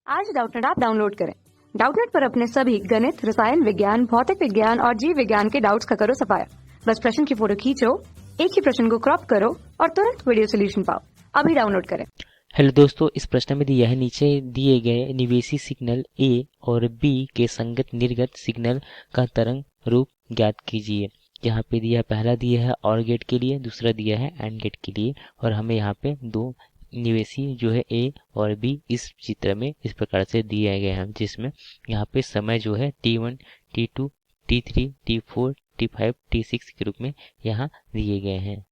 आज Doubtnut app download करें। Doubtnut पर अपने सभी गणित, रसायन विज्ञान, भौतिक विज्ञान और जीव विज्ञान के डाउट्स का करो सफाया। बस प्रश्न की फोटो खींचो, एक ही प्रश्न को क्रॉप करो और तुरंत वीडियो सोल्यूशन पाओ। अभी डाउनलोड करें। हेलो दोस्तों, इस प्रश्न में दिया है नीचे दिए गए निवेशी सिग्नल ए और बी के संगत निर्गत सिग्नल का तरंग रूप ज्ञात कीजिए। यहाँ पे दिया है, पहला दिया है ऑर गेट के लिए, दूसरा दिया है एंड गेट के लिए, और हमें यहाँ पे दो निवेशी जो है ए और बी इस चित्र में इस प्रकार से दिए गए हैं, जिसमें यहाँ पे समय जो है T1, T2, T3, T4, T5, T6 के रूप में यहाँ दिए गए हैं।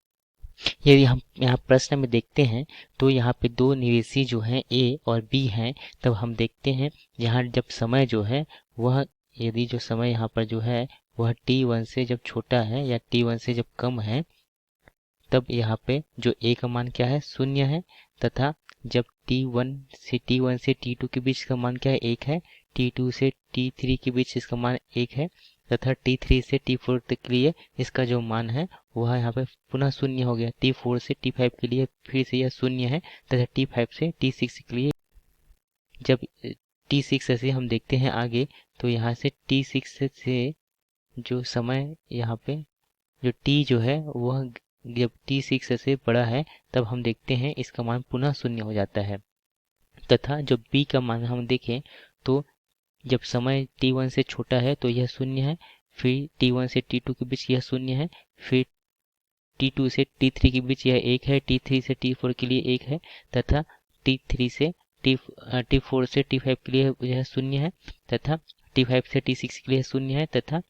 यदि हम यहाँ प्रश्न में देखते हैं तो यहाँ पे दो निवेशी जो हैं ए और बी हैं, तब हम देखते हैं यहाँ जब समय जो है वह, यदि जो समय यहाँ पर जो है वह T1 से जब छोटा है या T1 से जब कम है, तब यहाँ पे जो ए का मान क्या है, 0 है, तथा जब T1 से T2 के बीच का मान क्या है, 1 है, T2 से T3 के बीच इसका मान 1 है, तथा T3 से T4 तक के लिए इसका जो मान है वह यहाँ पे पुनः 0 हो गया। T4 से T5 के लिए फिर से यह 0 है, तथा T5 से T6 के लिए जब T6 से हम देखते हैं आगे, तो यहाँ से T6 से जो समय यहाँ पे जो T जो है वह जब T6 से बड़ा है, तब हम देखते हैं इसका मान पुनः 0 हो जाता है, तथा जब B का मान हम देखें तो जब समय T1 से छोटा है तो यह 0 है, फिर T1 से T2 के बीच यह 0 है, फिर T2 से T3 के बीच यह 1 है, T3 से T4 के लिए 1 है, तथा T4 से T5 के लिए यह 0 है, तथा T5 से T6 के लिए 0 है, तथा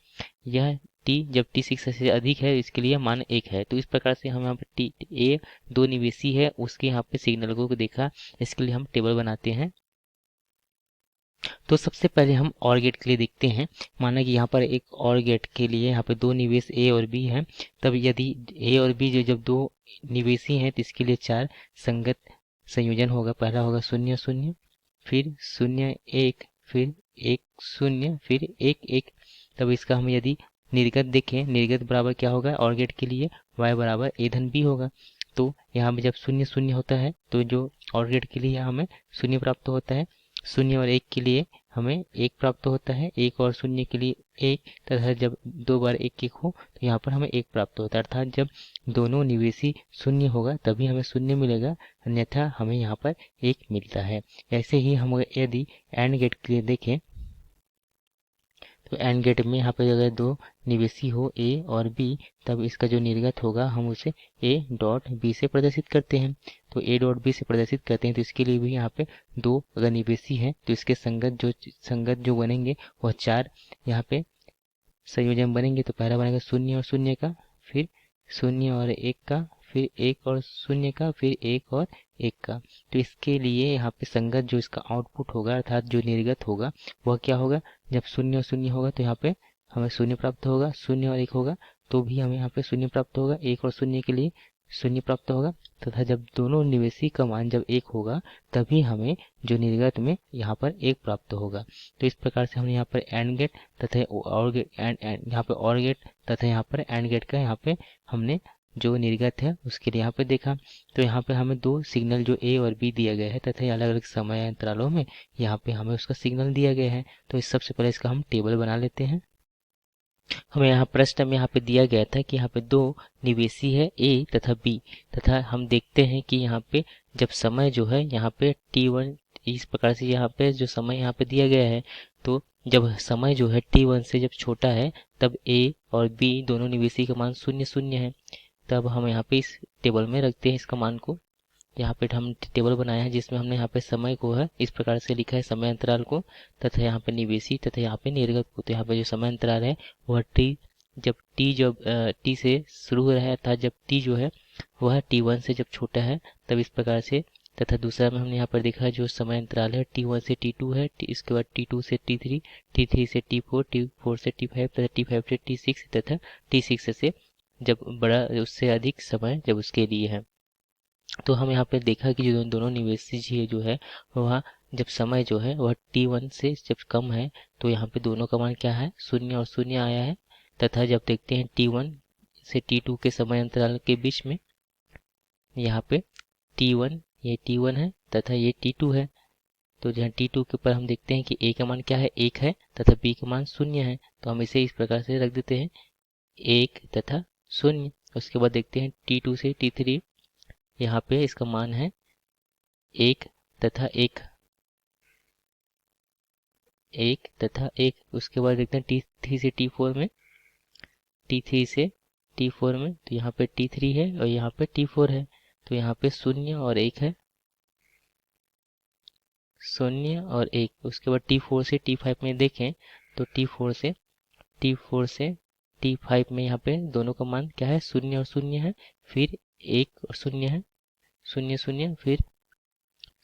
यह T जब T6 से अधिक है इसके लिए मान 1 है। तो इस प्रकार से हम यहाँ पर A दो निवेशी है उसके यहाँ पे सिग्नल को देखा, इसके लिए हम टेबल बनाते हैं। तो सबसे पहले हम ऑर गेट के लिए देखते हैं। माना कि यहाँ पर एक ऑर गेट के लिए यहाँ पे दो निवेश ए और बी हैं, तब यदि ए और बी जो जब दो निवेशी हैं तो इसके लिए 4 संगत संयोजन होगा। पहला होगा 0 0, फिर 0 1, फिर 1 0, फिर 1 1। तब इसका हम यदि निर्गत देखें, निर्गत बराबर क्या होगा ऑर गेट के लिए, y बराबर a धन b होगा। तो यहाँ पे जब 0 0 होता है तो जो ऑर गेट के लिए हमें 0 प्राप्त होता है, 0 और 1 के लिए हमें 1 प्राप्त होता है, 1 और 0 के लिए 1, तथा जब 2 बार 1 1 हो तो यहाँ पर हमें 1 प्राप्त होता है। अर्थात जब दोनों निवेशी 0 होगा तभी हमें 0 मिलेगा, अन्यथा हमें यहाँ पर 1 मिलता है। ऐसे ही हम यदि एंड गेट के लिए देखें तो एंड गेट में यहाँ पर अगर दो निवेशी हो ए और बी, तब इसका जो निर्गत होगा हम उसे ए डॉट बी से प्रदर्शित करते हैं। तो ए डॉट बी से प्रदर्शित करते हैं तो इसके लिए भी यहाँ पे दो अगर निवेशी हैं तो इसके संगत जो बनेंगे वह 4 यहाँ पे संयोजन बनेंगे। तो पहला बनेगा 0 और 0 का, फिर 0 और 1 का, फिर 1 और 0 का, फिर 1 और 1 का। तो इसके लिए यहाँ पे संगत जो इसका आउटपुट होगा अर्थात जो निर्गत होगा वह क्या होगा, जब 0 और 0 होगा तो यहाँ पे हमें 0 प्राप्त होगा, 0 और 1 होगा तो भी हमें यहाँ पे 0 प्राप्त होगा, 1 और 0 के लिए 0 प्राप्त होगा, तथा जब दोनों निवेशी का मान जब 1 होगा तभी हमें जो निर्गत में यहाँ पर 1 प्राप्त होगा। तो इस प्रकार से हमने यहाँ पर एंड गेट तथा और गेट यहाँ पे और गेट तथा यहाँ पर एंड गेट का यहाँ पे हमने जो निर्गत है उसके लिए यहाँ पे देखा। तो यहाँ पे हमें दो सिग्नल जो ए और बी दिया गया है तथा अलग अलग समय अंतरालों में यहाँ पे हमें उसका सिग्नल दिया गया है। तो इस सबसे पहले इसका हम टेबल बना लेते हैं। हमें यहाँ प्रश्न में यहाँ पे दिया गया था कि यहाँ पे दो निवेशी है ए तथा बी, तथा हम देखते हैं कि यहाँ पे जब समय जो है यहाँ पे T1, इस प्रकार से यहाँ पे जो समय यहाँ पे दिया गया है, तो जब समय जो है T1 से जब छोटा है तब ए और बी दोनों निवेशी का मान 0 0 है। तब हम यहाँ पे इस टेबल में रखते हैं इसका मान को। यहाँ पे हम टेबल बनाया है जिसमें हमने यहाँ पे समय को है इस प्रकार से लिखा है, समय अंतराल को, तथा यहाँ पे निवेशी तथा यहाँ पे निर्गत को। तो यहाँ पे जो समय अंतराल है वह टी से शुरू हो रहा है, अर्थात जब टी जो है वह T1 से जब छोटा है तब इस प्रकार से। तथा दूसरा में हमने यहाँ पर देखा जो समय अंतराल है T1 से T2 है, इसके बाद T2 से T3, T3 से T4, T4 से T5 तथा T5 से T6 तथा T6 से जब बड़ा उससे अधिक समय जब उसके लिए है। तो हम यहाँ पे देखा कि जो दोनों निवेशी जी जो है वह जब समय जो है वह T1 से जब कम है तो यहाँ पे दोनों का मान क्या है, 0 और 0 आया है। तथा जब देखते हैं T1 से T2 के समय अंतराल के बीच में यहाँ पे T1 ये T1 है तथा ये T2 है। तो जहाँ T2 के ऊपर हम देखते हैं कि A का मान क्या है, 1 है तथा B का मान 0 है, तो हम इसे इस प्रकार से रख देते हैं 1 तथा 0। उसके बाद देखते हैं T2 से T3, यहाँ पे इसका मान है 1 तथा 1, 1 तथा 1। उसके बाद देखते हैं T3 से T4 में, T3 से T4 में, तो यहाँ पे T3 है और यहाँ पे T4 है, तो यहाँ पे 0 और 1 है, 0 और 1। उसके बाद T4 से T5 में देखें तो T4 से T5 में यहाँ पे दोनों का मान क्या है, 0 और 0 है, फिर 1 और 0 है, 0 0 फिर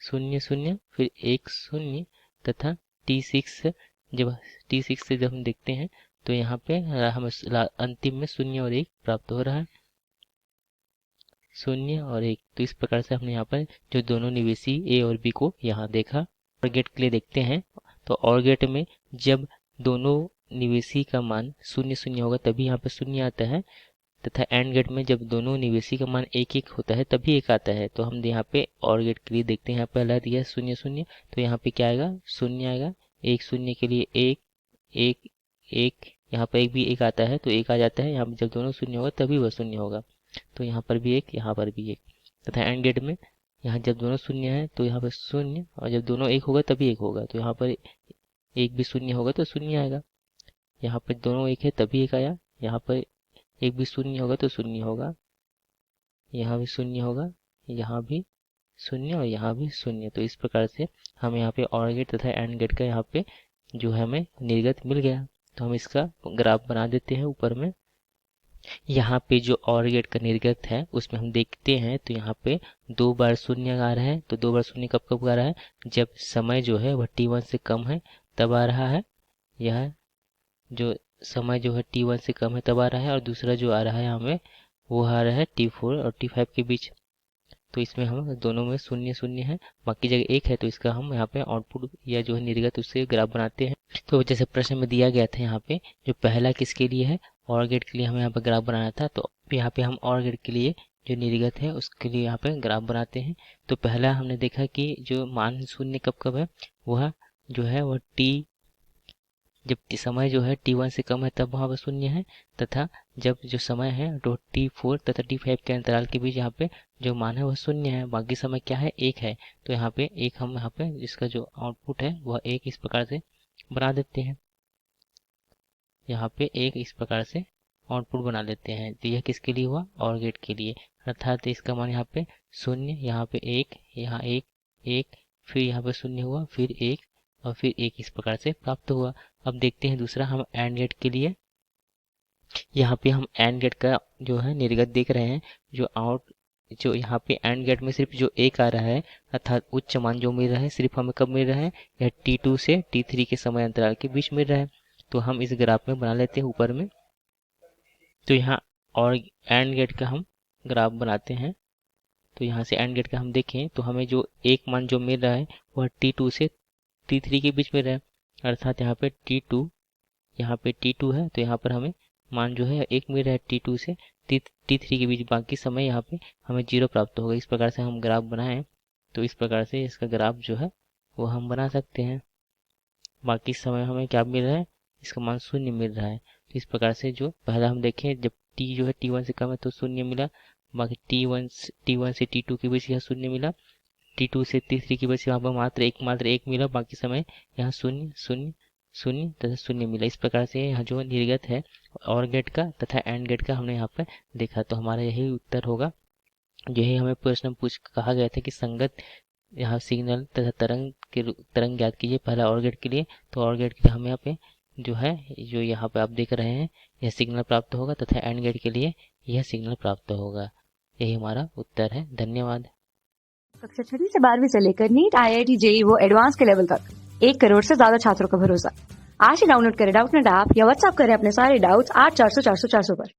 0 0 फिर 1 0 तथा T6 जब T6 से जब हम देखते हैं तो यहाँ पे हमें अंतिम में 0 और 1 प्राप्त हो रहा है, 0 और 1। तो इस प्रकार से हमने यहाँ पर जो दोनों निवेशी A और B को यहाँ देखा। और गेट के लिए देखते हैं तो और गेट में जब दोनों निवेशी का मान 0 0 होगा तभी यहाँ पे 0 आता है, तथा एंड गेट में जब दोनों निवेशी का मान 1 1 होता है तभी 1 आता है। तो हम यहाँ पे और गेट के लिए देखते हैं, यहाँ पहला दिया 0 0, तो यहाँ पे क्या आएगा, 0 आएगा, 1 0 के लिए 1 1 1, यहाँ पर 1 भी 1 आता है तो 1 आ जाता है। यहाँ पर जब दोनों 0 होगा तभी वह 0 होगा, तो यहाँ पर भी 1, यहाँ पर भी 1। तथा एंड गेट में यहाँ जब दोनों 0 है तो यहाँ पर 0, और जब दोनों 1 होगा तभी 1 होगा, तो यहाँ पर 1 भी 0 होगा तो 0 आएगा। यहाँ पर दोनों 1 है तभी 1 आया, यहाँ पर 1 भी 0 होगा तो 0 होगा, यहाँ भी 0 होगा, यहाँ भी 0 और यहाँ भी 0। तो इस प्रकार से हम यहाँ पे और गेट तथा एंड गेट का यहाँ पे जो है हमें निर्गत मिल गया। तो हम इसका ग्राफ बना देते हैं ऊपर में। यहाँ पे जो और गेट का निर्गत है उसमें हम देखते हैं तो यहाँ पे 2 बार 0 आ रहा है। तो 2 बार 0 कब कब आ रहा है, जब समय जो है वह T1 से कम है तब आ रहा है। यह जो समय जो है T1 से कम है तब आ रहा है, और दूसरा जो आ रहा है हमें वो आ रहा है T4 और T5 के बीच। तो इसमें हम दोनों में 0 0 है, बाकी जगह 1 है, तो इसका हम यहाँ पे आउटपुट या जो है निर्गत उससे ग्राफ बनाते हैं। तो जैसे प्रश्न में दिया गया था यहाँ पे जो पहला किसके लिए है, और गेट के लिए हमें यहाँ पे ग्राफ बनाना था, तो यहाँ पे हम और गेट के लिए जो निर्गत है उसके लिए यहाँ पे ग्राफ बनाते हैं। तो पहला हमने देखा कि जो मान 0 कब कब है, वह जो है वह जब समय जो है T1 से कम है तब वहाँ पर 0 है, तथा जब जो समय है तो T4 तथा T5 के अंतराल के बीच यहाँ पे जो मान है वह 0 है, बाकी समय क्या है, 1 है। तो यहाँ पे 1 हम यहाँ पे जिसका जो आउटपुट है वह 1 इस प्रकार से बना देते हैं। यहाँ पे 1 इस प्रकार से आउटपुट बना लेते हैं। तो यह किसके लिए हुआ, और गेट के लिए, अर्थात इसका मान यहाँ पे 0, यहाँ पे 1, यहाँ 1 1, फिर यहाँ पे 0 हुआ, फिर 1 और फिर 1 इस प्रकार से प्राप्त हुआ। अब देखते हैं दूसरा हम एंड गेट के लिए। यहाँ पे हम एंड गेट का जो है निर्गत देख रहे हैं, जो यहाँ पे एंड गेट में सिर्फ जो 1 आ रहा है अर्थात उच्च मान जो मिल रहा है सिर्फ हमें कब मिल रहा है, यह T2 से T3 के समय अंतराल के बीच मिल रहा है। तो हम इस ग्राफ में बना लेते हैं ऊपर में। तो यहाँ और एंड गेट का हम ग्राफ बनाते हैं। तो यहाँ से एंड गेट का हम देखें तो हमें जो 1 मान जो मिल रहा है वह T2 से T3 के बीच में रहा है, अर्थात यहाँ पे T2 है, तो यहाँ पर हमें मान जो है 1 मिल रहा है T2 से T3 के बीच, बाकी समय यहाँ पे हमें 0 प्राप्त होगा। इस प्रकार से हम ग्राफ बनाएं तो इस प्रकार से इसका ग्राफ जो है वो हम बना सकते हैं। बाकी समय हमें क्या मिल रहा है, इसका मान 0 मिल रहा है। तो इस प्रकार से जो पहला हम देखें जब T जो है T1 से कम है तो 0 मिला, बाकी T1 से T2 के बीच यह 0 मिला, T2 से T3 के बीच यहाँ पर मात्र एक मिला, बाकी समय यहाँ 0 0 0 तथा 0 मिला। इस प्रकार से यहाँ जो निर्गत है और गेट का तथा एंड गेट का हमने यहाँ पर देखा। तो हमारा यही उत्तर होगा। यही हमें प्रश्न कहा गया था कि संगत यहाँ सिग्नल तथा तरंग ज्ञात कीजिए पहला और गेट के लिए। तो और गेट के लिए हमें यहाँ पे जो है जो यहाँ पे आप देख रहे हैं यह सिग्नल प्राप्त होगा, तथा एंड गेट के लिए यह सिग्नल प्राप्त होगा। यही हमारा उत्तर है। धन्यवाद। कक्षा 6 से 12वीं से लेकर नीट, IIT, JEE वो एडवांस के लेवल तक 1 करोड़ से ज्यादा छात्रों का भरोसा। आज ही डाउनलोड करें डाउटनेट ऐप या व्हाट्सएप करें अपने सारे डाउट्स 8400 400 400 पर।